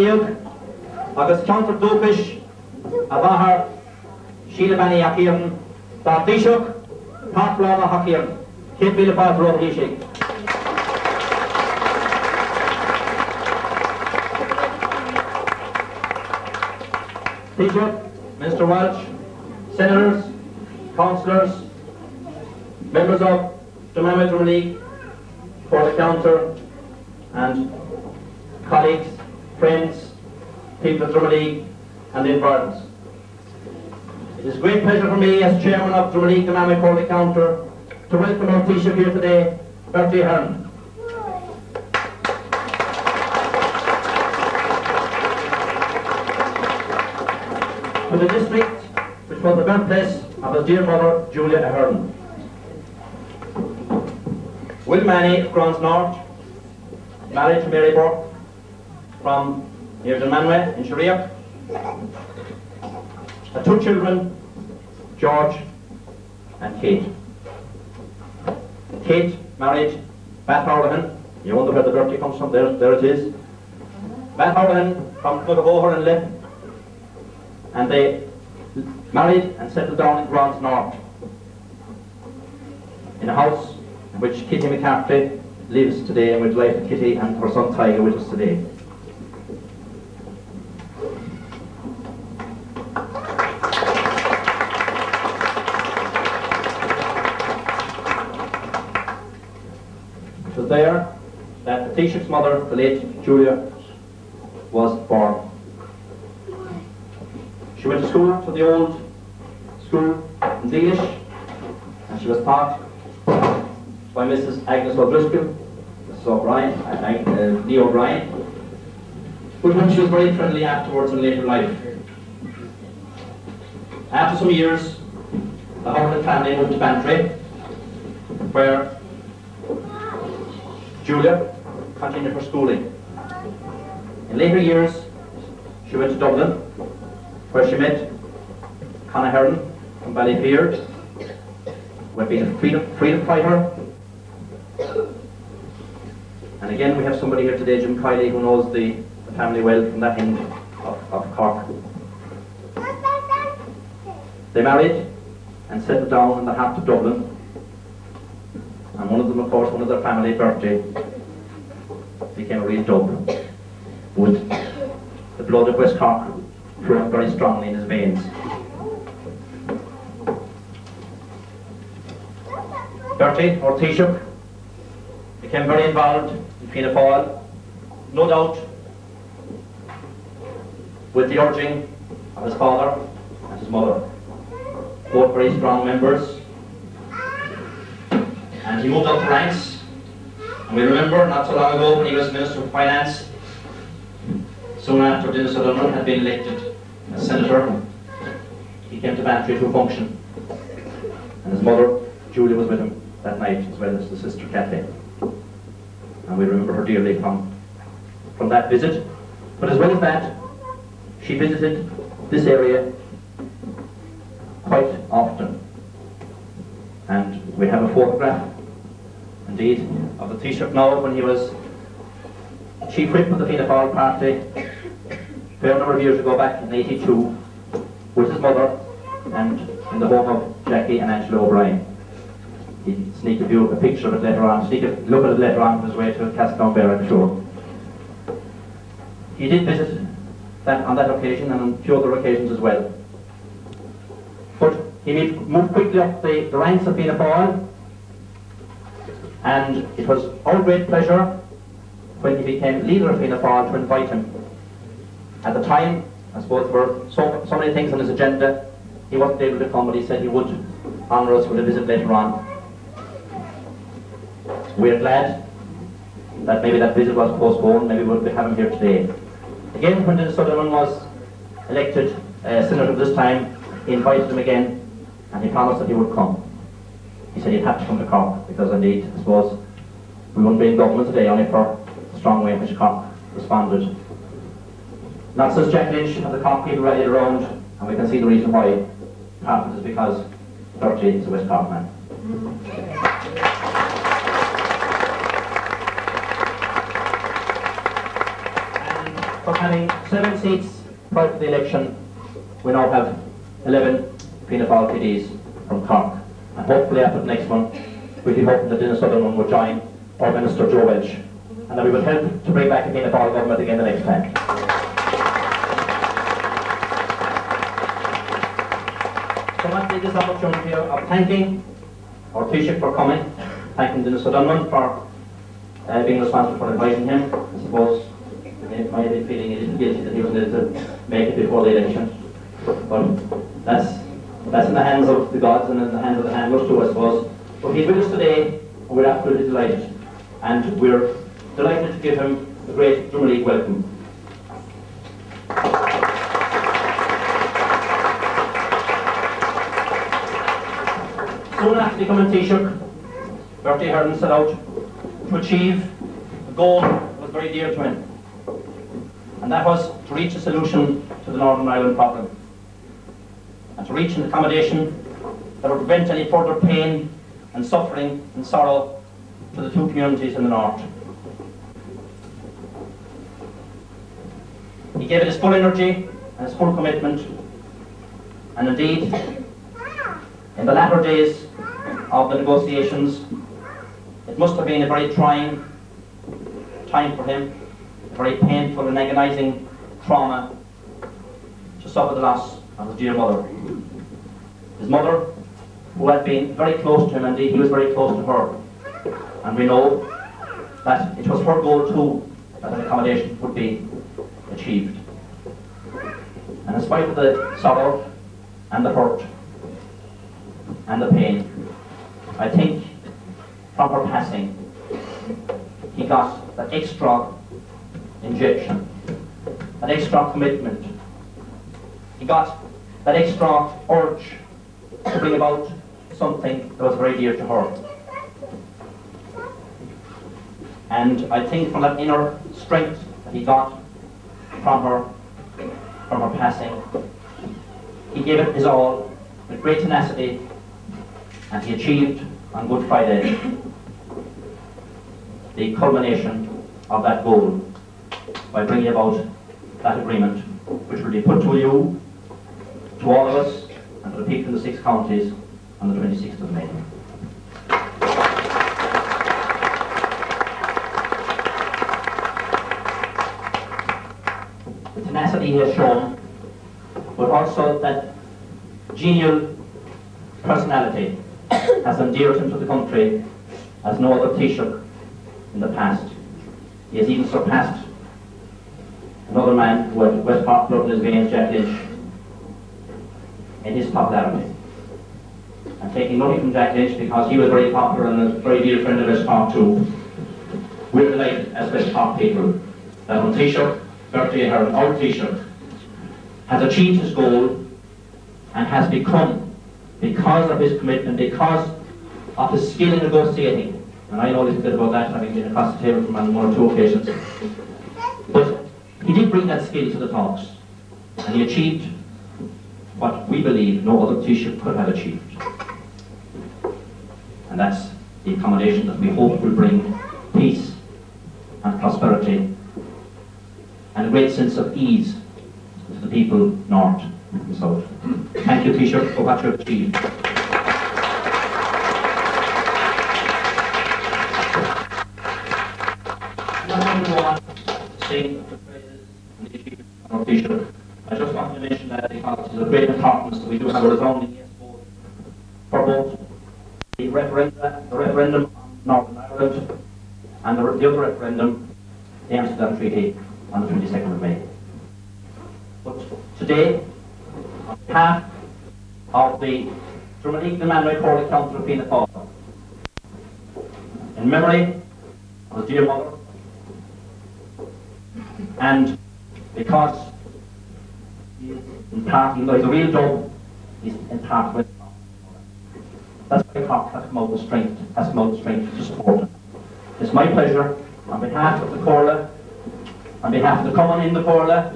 Drimoleague, agus counter dúchas a bhathair síle bannaí a chéan tá bhíseach páplána a chéan. Chéad mhíle pás rud hí sé. Taoiseach, Mr. Welch, Senators, Councillors, members of the Drimoleague, for the counter and colleagues, friends, people of Drimoleague and the environs. It is a great pleasure for me as Chairman of Drimoleague Dynamic County Counter to welcome our Taoiseach here today, Bertie Ahern. To the district which was the birthplace of his dear mother, Julia Ahern. Will Manny of Grants North, married to Mary Burke from near Dunmanway in Sharia. Had 2 children, George and Kate. Kate married Bat Howlahan. You wonder where the Bertie comes from, there it is. Bat Howlahan from Clugaboher and Lip. And they married and settled down in Grants North in a house in which Kitty McCarthy lives today, and we're delighted Kitty and her son Tiger with us today. It was there that the Taoiseach's mother, the late Julia, was born. She went to school, to the old school in English, and she was taught by Mrs. Agnes O'Driscoll, Mrs. O'Brien, Lee O'Brien, with whom she was very friendly afterwards in later life. After some years, the Howland family moved to Bantry, where Julia continued her schooling. In later years, she went to Dublin, where she met Conor Heron from Ballyfear, who had been a freedom fighter. And again, we have somebody here today, Jim Kiley, who knows the family well from that end of Cork. They married and settled down in the heart of Dublin. And one of them, of course, one of their family, Bertie, became a real Dub, with the blood of West Cork flowing very strongly in his veins. Bertie, or Taoiseach, became very involved in Fianna Fáil, no doubt with the urging of his father and his mother, both very strong members. And he moved up the ranks, and we remember not so long ago when he was Minister of Finance, soon after Dennis O'Donovan had been elected as Senator, he came to Bantry to a function, and his mother, Julia, was with him that night, as well as the sister Kathleen. And we remember her dearly from that visit. But as well as that, she visited this area quite often. And we have a photograph, indeed, of the Taoiseach now when he was Chief Whip of the Fianna Fáil party a fair number of years ago, back in '82, with his mother and in the home of Jackie and Angela O'Brien. He'd sneak a picture of it later on, sneak a look at it later on his way to Castletownbere, I'm sure. He did visit on that occasion and on a few other occasions as well. But he moved quickly up the ranks of Fianna Fáil, and it was our great pleasure when he became leader of Fianna Fáil to invite him. At the time, I suppose there were so many things on his agenda, he wasn't able to come, but he said he would honour us with a visit later on. We are glad that maybe that visit was postponed, maybe we'll have him here today. Again, when Dennis O'Donovan was elected Senator this time, he invited him again, and he promised that he would come. He said he'd have to come to Cork, because indeed, I suppose, we wouldn't be in government today only for the strong way in which Cork responded. Not since Jack Lynch have the Cork people rallied around, and we can see the reason why. Part of it is because Bertie is a West Cork man. And from having 7 seats prior to the election, we now have 11 Fianna Fáil TDs from Cork. And hopefully after the next one, we'll be hoping that Dennis O'Donovan will join our Minister Joe Welch, and that we will help to bring back a Fianna Fáil government again the next time. So I want to take this opportunity of thanking our Taoiseach for coming, thanking Dennis O'Donovan for being responsible for inviting him. I suppose it might have been feeling a little guilty that he wasn't able to make it before the election. But that's in the hands of the gods and in the hands of the handlers too, I suppose. But he's with us today, and we're absolutely delighted. And we're delighted to give him a great Drimoleague welcome. Soon after becoming Taoiseach, Bertie Ahern set out to achieve a goal that was very dear to him. And that was to reach a solution to the Northern Ireland problem. And to reach an accommodation that would prevent any further pain and suffering and sorrow to the two communities in the north. He gave it his full energy and his full commitment. And indeed, in the latter days of the negotiations, it must have been a very trying time for him, a very painful and agonizing trauma to suffer the loss of his dear mother. His mother, who had been very close to him, indeed he was very close to her. And we know that it was her goal too that an accommodation would be achieved. And in spite of the sorrow and the hurt and the pain, I think from her passing he got that extra injection, that extra commitment. He got that extra urge to bring about something that was very dear to her. And I think from that inner strength that he got from her passing, he gave it his all with great tenacity, and he achieved on Good Friday the culmination of that goal by bringing about that agreement, which will be put to you, to all of us, and to the people in the 6 counties on the 26th of May. The tenacity he has shown, but also that genial personality has endeared him to the country as no other Taoiseach in the past. He has even surpassed another man who had West Cork blood in his veins, Jack Lynch, in his popularity. I'm taking money from Jack Lynch because he was very popular and a very dear friend of West Cork too. We're delighted as West Cork people that our Taoiseach, Bertie Ahern, our Taoiseach, has achieved his goal and has become, because of his commitment, because of his skill in negotiating, and I know a little bit about that, having been across the table from on 1 or 2 occasions, but he did bring that skill to the talks, and he achieved what we believe no other Taoiseach could have achieved. And that's the accommodation that we hope will bring peace and prosperity and a great sense of ease to the people north and south. Thank you, Taoiseach, for what you have achieved. I'm not going to go on saying the praises and the achievements of our Taoiseach. I just want to mention that because it is of great importance that we do have a resounding yes vote for both the referendum on Northern Ireland and the other referendum, the Amsterdam Treaty, on the 22nd of May. But today, on behalf of the Drimoleague Manway Court Council of Fianna Fáil, in memory of his dear mother, and because he is in part, even though he's a real dog, he's in part with Cork. That's why Cork has come out with strength, to support him. It's my pleasure, on behalf of the Corla, on behalf of the Common in the Corla,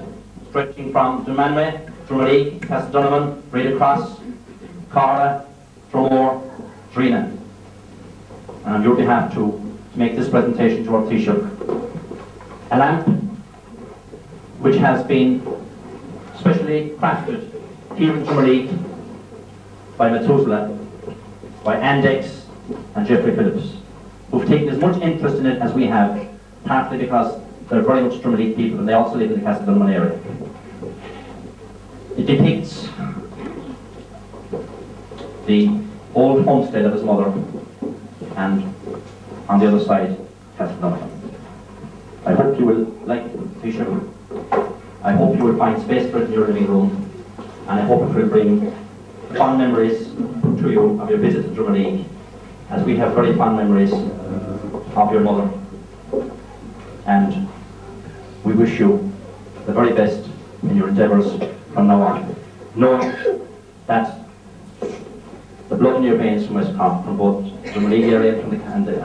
stretching from Dunmanway, Drimoleague, Castletownbere, Breda Cross, Cara, Dromore, Drina. And on your behalf to make this presentation to our Taoiseach. A lamp which has been specially crafted here in Drimoleague by Methuselah, by Andex and Jeffrey Phillips, who've taken as much interest in it as we have, partly because they're very much Drimoleague people and they also live in the Castletownbere area. It depicts the old homestead of his mother, and on the other side, Castleknock. I hope you will like the Taoiseach. I hope you will find space for it in your living room, and I hope it will bring fond memories to you of your visit to Drimoleague, as we have very fond memories of your mother. And we wish you the very best in your endeavours from now on, knowing that the blood in your veins from West Cork, from both the Drimoleague area and the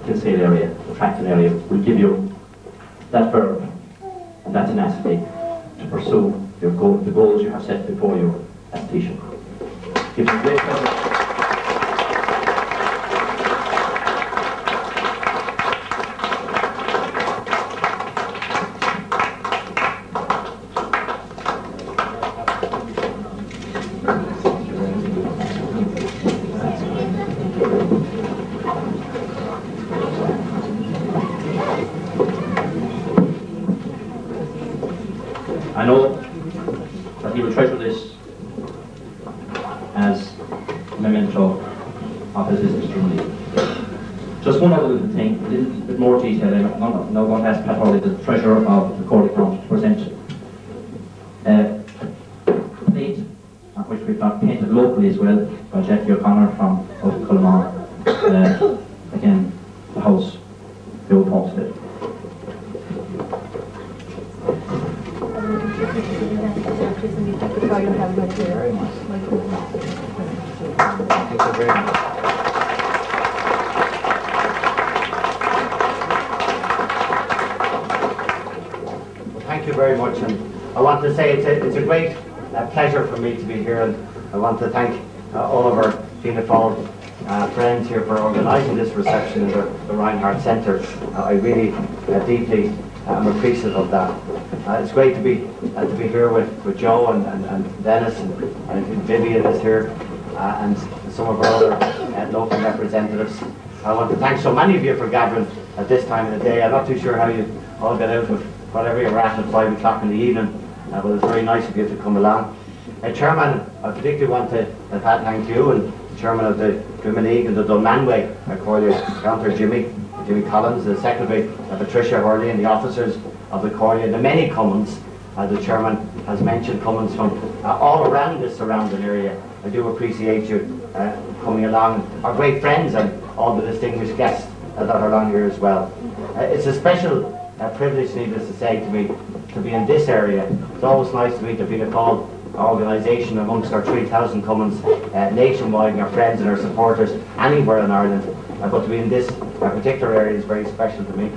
Kinsale area, the Tracton area, will give you that verve and that tenacity to pursue the goals you have set before you as Taoiseach. Gives me great pleasure. I know that he will treasure this as a memento of his visit to Drimoleague. Just one other little thing, a little bit more detail. I'm now going to ask Pat Hawley, the treasurer of the Court Account, to present a plate which we've got painted locally as well by Jackie O'Connor from out of Cullimore. Again, the house, the old homestead. Thank you very much. Well, thank you very much, and I want to say it's a great pleasure for me to be here, and I want to thank all of our Fianna Fáil friends here for organising this reception in the Reinhardt Centre. I really deeply am appreciative of that. It's great to be here with Joe and Dennis and Vivian is here and some of our other local representatives. I want to thank so many of you for gathering at this time of the day. I'm not too sure how you all get out with whatever you're at 5 o'clock in the evening, but it's very nice of you to come along. Chairman, I particularly want to thank you and the Chairman of the Drimoleague and the Dunmanway, I call you Counter Jimmy Collins, the Secretary Patricia Hurley, and the officers of the Cordia, and the many Cummins. The Chairman has mentioned Cummins from all around the surrounding area. I do appreciate you coming along, our great friends and all the distinguished guests that are along here as well. It's a special privilege, needless to say, to me to be in this area. It's always nice to meet the Fianna Fáil organisation amongst our 3,000 Cummins nationwide, and our friends and our supporters anywhere in Ireland. But to be in this particular area is very special to me.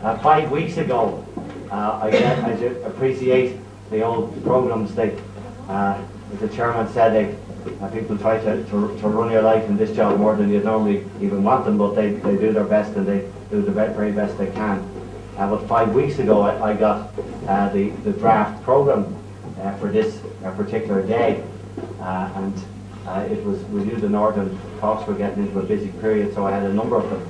5 weeks ago, I appreciate the old programmes. As the Chairman said, people try to run your life in this job more than you'd normally even want them, but they do their best and they do the very best they can. But 5 weeks ago, I got the draft programme for this particular day, and it was, we knew the Northern talks were getting into a busy period, so I had a number of them.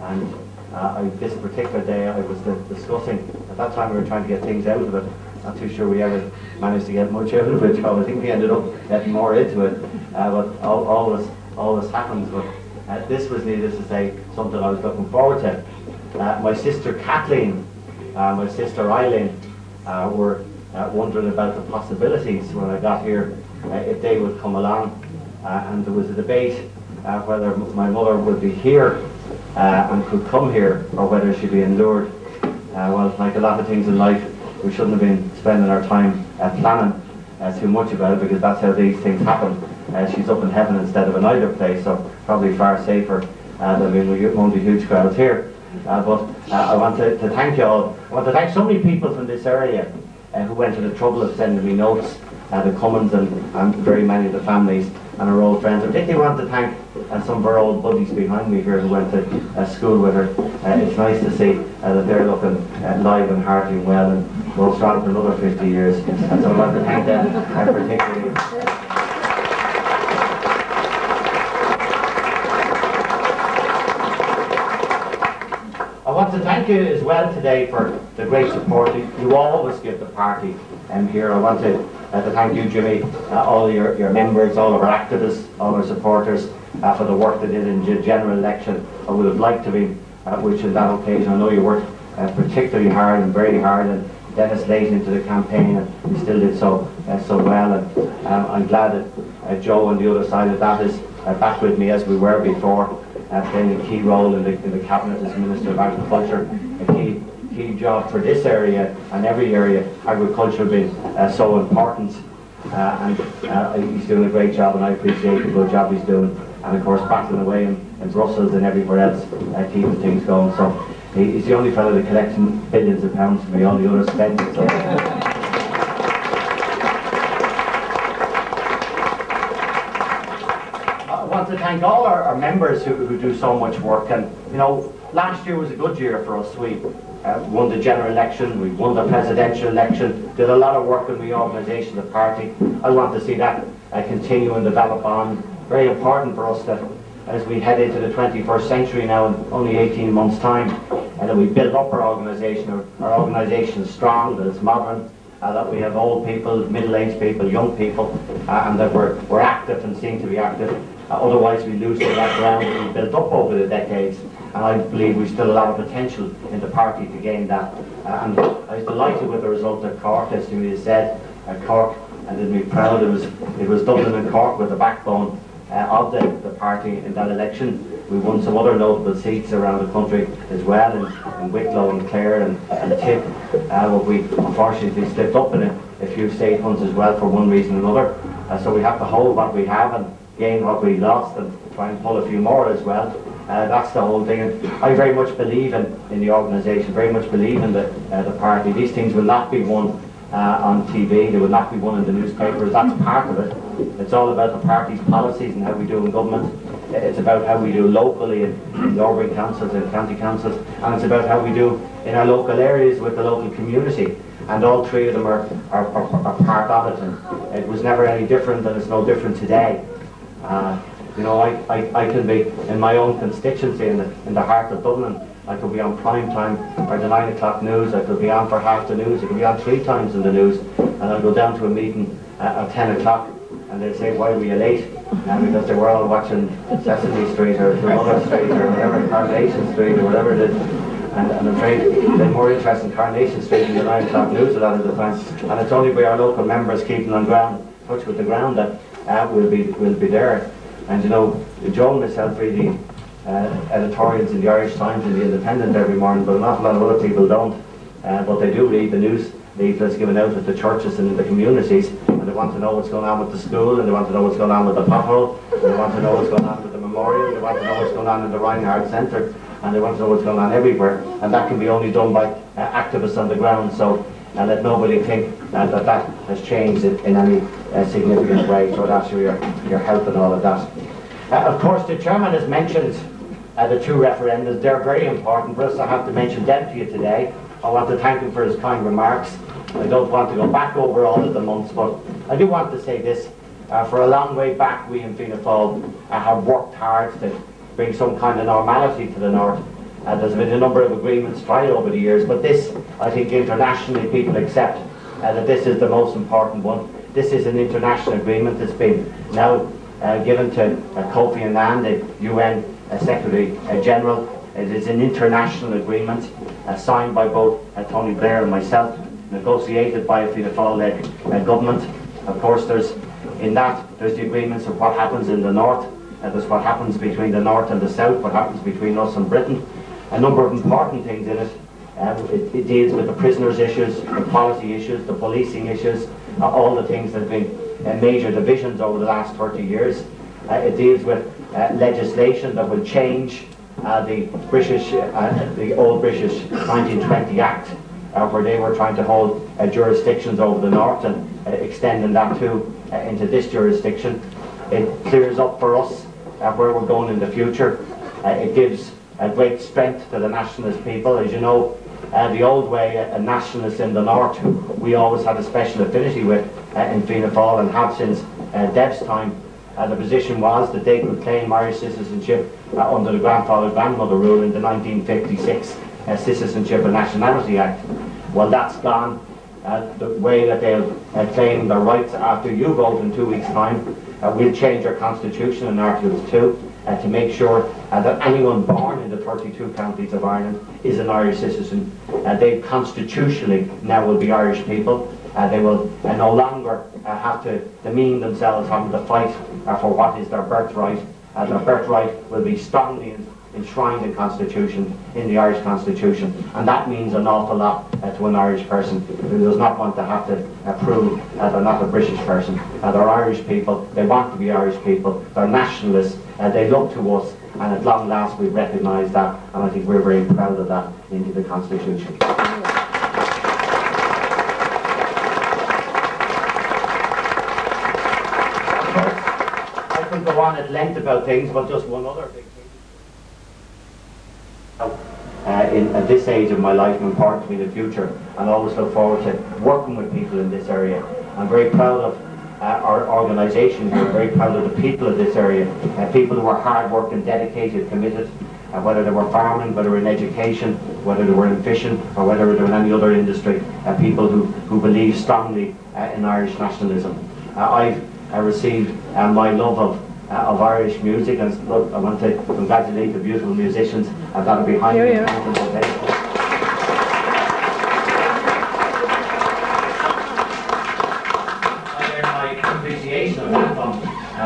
And this particular day I was discussing, at that time we were trying to get things out of it. Not too sure we ever managed to get much out of it, so I think we ended up getting more into it, but always happens. But this was, needless to say, something I was looking forward to. My sister Kathleen, my sister Eileen were wondering about the possibilities when I got here, if they would come along, and there was a debate whether my mother would be here and could come here, or whether she'd be in Lourdes. Well, like a lot of things in life, we shouldn't have been spending our time planning too much about it, because that's how these things happen. She's up in heaven instead of in either place, so probably far safer than we won't be huge crowds here. But I want to thank you all. I want to thank so many people from this area who went to the trouble of sending me notes, the Cummins and very many of the families and our old friends. I particularly want to thank some of our old buddies behind me here who went to school with her. It's nice to see that they're looking live and hearty and well and will strong for another 50 years. And so I want to thank them particularly. I want to thank you as well today for the great support you always give the party here. I want to thank you, Jimmy, all your members, all of our activists, all our supporters for the work they did in the general election. I would have liked to be which on that occasion I know you worked particularly hard and very hard, and Dennis late into the campaign, and you still did so well. And I'm glad that Joe on the other side of that is back with me as we were before, playing a key role in the cabinet as Minister of Agriculture, a key job for this area and every area, agriculture being so important. And he's doing a great job, and I appreciate the good job he's doing. And of course, battling away in Brussels and everywhere else, keeping things going. So he's the only fellow that collects billions of pounds from me, all the others spend it. So. I want to thank all our members who do so much work. And you know, last year was a good year for us. We won the general election, we won the presidential election, did a lot of work in the organisation of the party. I want to see that continue and develop on. Very important for us that as we head into the 21st century now in only 18 months' time, and that we build up our organisation. Our organisation is strong, that it's modern, that we have old people, middle-aged people, young people, and that we're active and seem to be active. Otherwise we lose all that ground that we built up over the decades. And I believe we've still a lot of potential in the party to gain that. And I was delighted with the result at Cork, as you said, at Cork, and it made me proud. It was Dublin and Cork with the backbone of the party in that election. We won some other notable seats around the country as well, in Wicklow and Clare and Tip, where we unfortunately slipped up in a few state hunts as well for one reason or another. So we have to hold what we have and gain what we lost and try and pull a few more as well. That's the whole thing. And I very much believe in the organisation, very much believe in the party. These things will not be won on TV, they will not be won in the newspapers. That's part of it. It's all about the party's policies and how we do in government. It's about how we do locally in the urban councils and county councils, and it's about how we do in our local areas with the local community. And all three of them are part of it, and it was never any different, and it's no different today. You know, I can be in my own constituency in the heart of Dublin. I could be on prime time for the 9 o'clock news, I could be on for half the news, I could be on 3 times in the news, and I'll go down to a meeting at 10 o'clock and they'll say, why were you late? Because they were all watching Sesame Street or Mother Street or whatever, Coronation Street or whatever it is. And I'm afraid they're more interested in Coronation Street than the 9 o'clock news a lot of the time. And it's only by our local members keeping on touch with the ground that we'll be there. And you know, Joe and myself read the editorials in the Irish Times and the Independent every morning, but an awful lot of other people don't. But they do read the news leaflets given out at the churches and in the communities, and they want to know what's going on with the school, and they want to know what's going on with the pothole, and they want to know what's going on with the memorial, they want to know what's going on in the Reinhardt Centre, and they want to know what's going on everywhere. And that can be only done by activists on the ground. So let nobody think that has changed in any significant way. So that's your help and all of that. Of course, the chairman has mentioned the 2 referendums. They're very important for us. I have to mention them to you today. I want to thank him for his kind remarks. I don't want to go back over all of the months, but I do want to say this. For a long way back, we in Fianna Fáil have worked hard to bring some kind of normality to the North. There's been a number of agreements tried over the years, but this, I think internationally people accept that this is the most important one. This is an international agreement that's been now given to Kofi Annan, the UN Secretary General. It is an international agreement signed by both Tony Blair and myself, negotiated by a Fianna Fáil-led government. Of course, there's the agreements of what happens in the North, there's what happens between the North and the South, what happens between us and Britain. A number of important things in it. It deals with the prisoners' issues, the policy issues, the policing issues, all the things that have been major divisions over the last 30 years. It deals with legislation that will change the old British 1920 Act, where they were trying to hold jurisdictions over the North and extending that into this jurisdiction. It clears up for us where we're going in the future. It gives a great strength to the nationalist people. As you know, the old way nationalists in the North, who we always had a special affinity with in Fianna Fáil and have since Deb's time, the position was that they could claim Irish citizenship under the grandfather-grandmother rule in the 1956 Citizenship and Nationality Act. Well, that's gone. The way that they'll claim their rights after you vote in 2 weeks' time, we'll change our constitution in Article 2. to make sure that anyone born in the 32 counties of Ireland is an Irish citizen. They constitutionally now will be Irish people. They will no longer have to demean themselves having to fight for what is their birthright. Their birthright will be strongly enshrined in Constitution, in the Irish Constitution, and that means an awful lot to an Irish person who does not want to have to prove they're not a British person. They're Irish people, they want to be Irish people, they're nationalists, they look to us, and at long last we recognise that, and I think we're very proud of that into the Constitution. I could go on at length about things, but just one other big thing. At this age of my life, and important to me in the future, and I always look forward to working with people in this area. I'm very proud of our organisation here, very proud of the people of this area, people who are hard working, dedicated, committed, whether they were farming, whether in education, whether they were in fishing, or whether they were in any other industry, people who believe strongly in Irish nationalism. I've received my love of Irish music, and look, I want to congratulate the beautiful musicians that are behind me. I learned my appreciation of that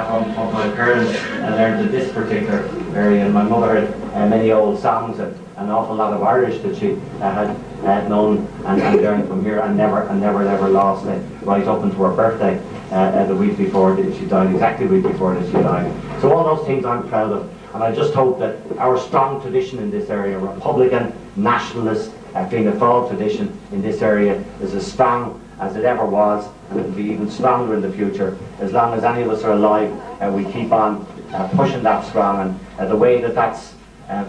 from my parents, and learned in this particular area. And my mother had many old songs and an awful lot of Irish that she had known and learned from here, and never lost it, right up into her birthday. The week before she died, exactly the week before that she died. So all those things I'm proud of, and I just hope that our strong tradition in this area, Republican, nationalist, Fianna Fáil tradition in this area, is as strong as it ever was, and it will be even stronger in the future. As long as any of us are alive, we keep on pushing that strong, and the way that's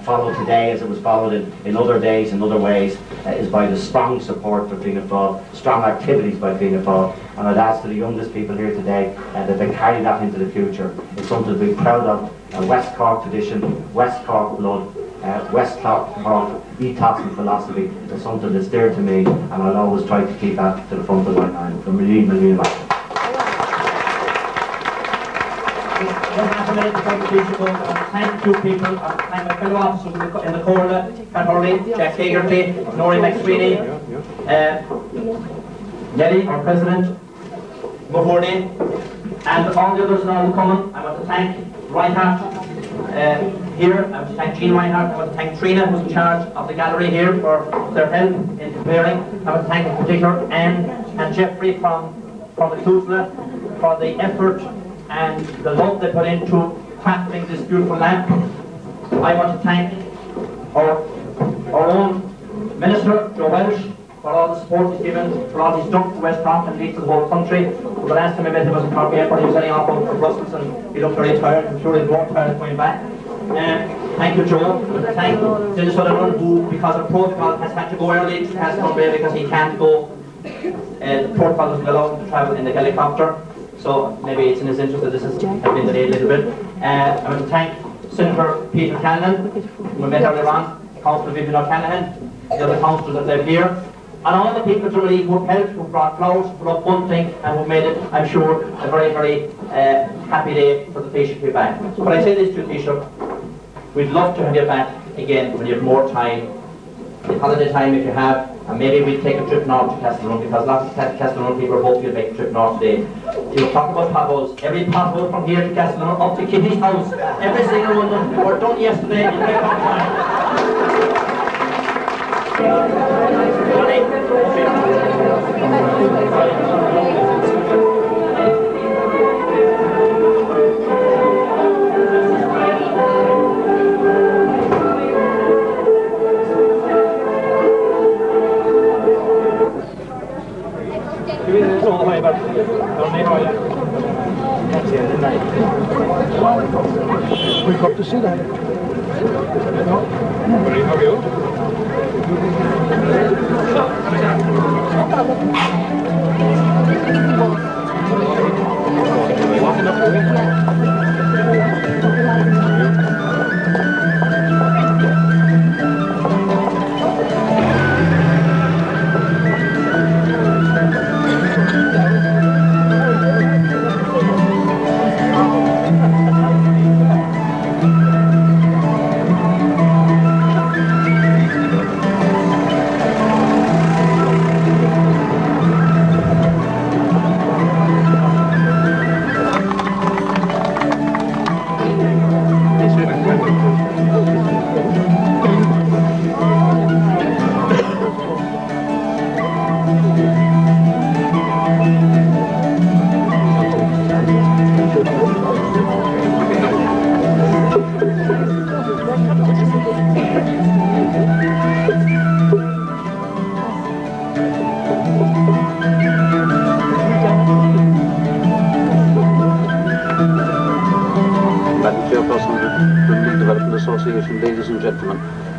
followed today, as it was followed in other days, in other ways, is by the strong support for Fianna Fáil, strong activities by Fianna Fáil, and I'd ask to the youngest people here today that they carry that into the future. It's something to be proud of, West Cork tradition, West Cork blood, West Cork ethos and philosophy is something that's dear to me, and I'll always try to keep that to the front of my mind. From million Thank you people, thank my fellow officers in the Corla, Pat Hurley, Jack Hagerty, Nori McSweeney, Nelly, our President, Mahoney, and all the others and all the coming. I want to thank Reinhardt here, I want to thank Jean Reinhardt, I want to thank Trina, who's in charge of the gallery here, for their help in preparing. I want to thank in particular Anne and Jeffrey from the Clúsla for the effort and the love they put into crafting this beautiful lamp. I want to thank our own Minister, Joe Welsh, for all the support he's given, for all he's done for West Cork and indeed to the whole country. The last time I met him was in Cork Airport, he was heading off from Brussels and he looked very tired. I'm sure he's more tired coming back. Thank you, Joe. Thank Dennis Sutherland, who, because of protocol, has had to go early, has come away because he can't go. The protocol doesn't allow him to travel in the helicopter. So maybe it's in his interest that this has been delayed a little bit. I want to thank Senator Peter Callanan, who we met earlier on, Councillor Vivian O'Callaghan, the other councillors that live here, and all the people from Drimoleague who helped, who brought flowers, who put up bunting, and who made it, I'm sure, a very, very happy day for the Taoiseach to be back. But I say this to the Taoiseach, we'd love to have you back again when you have more time, the holiday time if you have, and maybe we'll take a trip north to Castleknock, because lots of Castleknock people hope you'll make a trip north today. You'll talk about potholes. Every pothole from here to Castleknock up to Kitty's house, every single one of them were done yesterday in very long time. We got to see that.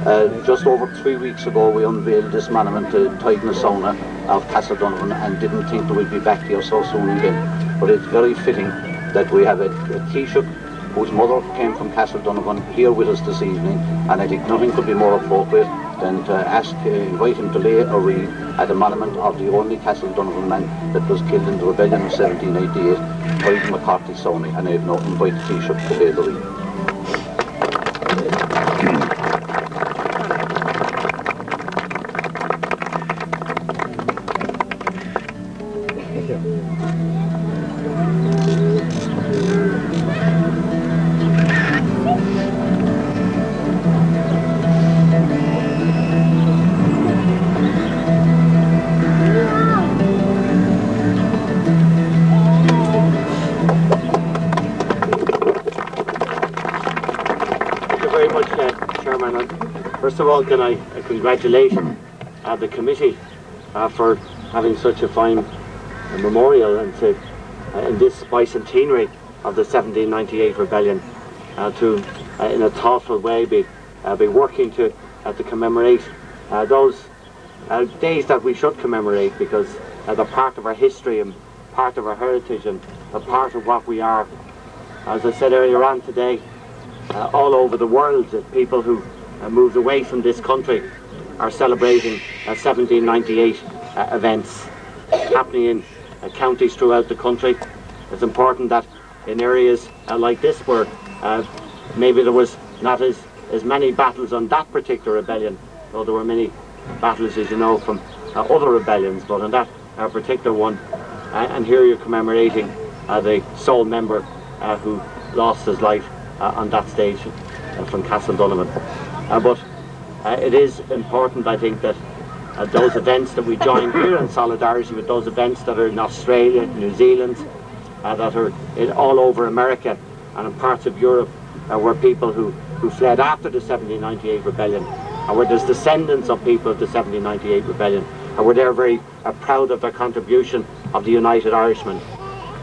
Just over 3 weeks ago we unveiled this monument to Titan Sauna of Castletonovan and didn't think that we'd be back here so soon again. But it's very fitting that we have a Taoiseach whose mother came from Castletonovan here with us this evening, and I think nothing could be more appropriate than to invite him to lay a wreath at the monument of the only Castletonovan man that was killed in the rebellion of 1788, Titan McCarthy Sawney, and I have now invited Taoiseach to lay the wreath. First of all, can I congratulate the committee for having such a fine memorial and in this bicentenary of the 1798 rebellion to, in a thoughtful way, be working to commemorate those days that we should commemorate, because they're part of our history and part of our heritage and a part of what we are. As I said earlier on today, all over the world, people who moved away from this country are celebrating 1798 events happening in counties throughout the country. It's important that in areas like this, where maybe there was not as many battles on that particular rebellion, though there were many battles, as you know, from other rebellions, but on that particular one, and here you're commemorating the sole member who lost his life on that stage from Castletonovan. But it is important, I think, that those events that we join here in solidarity with those events that are in Australia, New Zealand, that are all over America and in parts of Europe, where people who fled after the 1798 rebellion, where there's descendants of people of the 1798 rebellion, where they're very proud of their contribution of the United Irishmen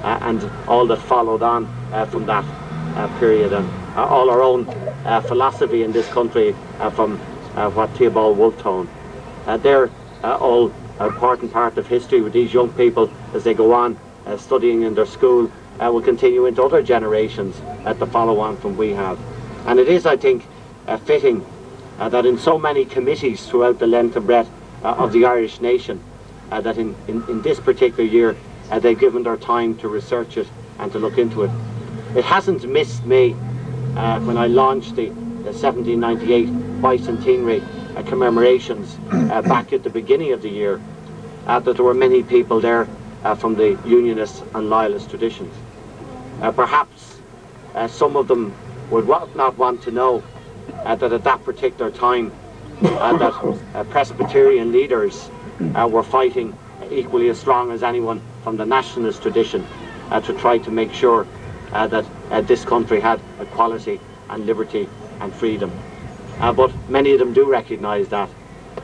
and all that followed on from that period, and all our own philosophy in this country from what Theobald Wolfe told. They're all an important part of history with these young people as they go on studying in their school, will continue into other generations to follow on from we have. And it is, I think, fitting that in so many committees throughout the length and breadth of the Irish nation, that in this particular year they've given their time to research it and to look into it. It hasn't missed me when I launched the 1798 bicentenary commemorations back at the beginning of the year, that there were many people there from the Unionist and Loyalist traditions. Perhaps some of them would not want to know that at that particular time that Presbyterian leaders were fighting equally as strong as anyone from the nationalist tradition to try to make sure that this country had equality and liberty and freedom. But many of them do recognise that.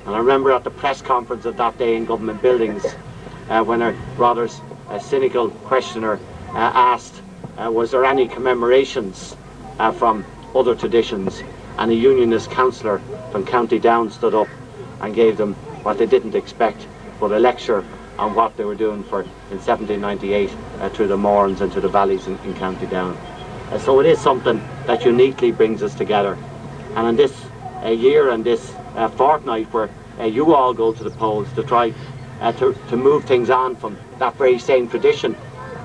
And I remember at the press conference of that day in government buildings, when a rather cynical questioner asked, was there any commemorations from other traditions? And a Unionist councillor from County Down stood up and gave them what they didn't expect, but a lecture on what they were doing in 1798 through the Mourns and to the valleys in County Down. So it is something that uniquely brings us together. And in this year and this fortnight where you all go to the polls to try to move things on from that very same tradition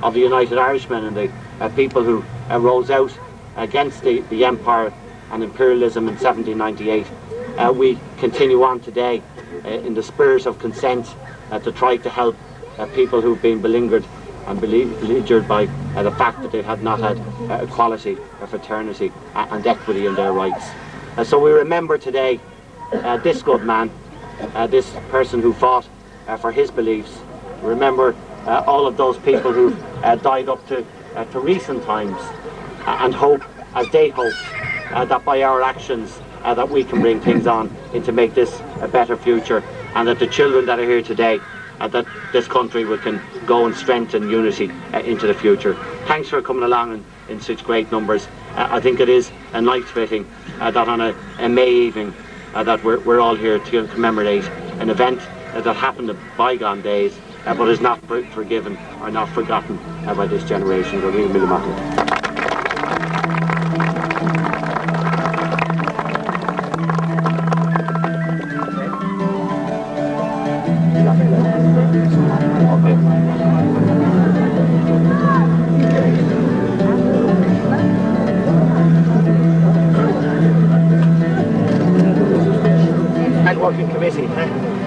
of the United Irishmen and the people who rose out against the empire and imperialism in 1798, we continue on today in the spirit of consent to try to help people who've been beleaguered and beleaguered by the fact that they had not had equality, fraternity and equity in their rights. So we remember today this good man, this person who fought for his beliefs. We remember all of those people who died up to recent times, and hope, as they hope, that by our actions that we can bring things on to make this a better future, and that the children that are here today, that this country can go and strengthen unity into the future. Thanks for coming along in such great numbers. I think it is a nice fitting that on a May evening that we're all here to commemorate an event that happened in bygone days, but is not forgiven or not forgotten by this generation. Go really, really matter. And working committee.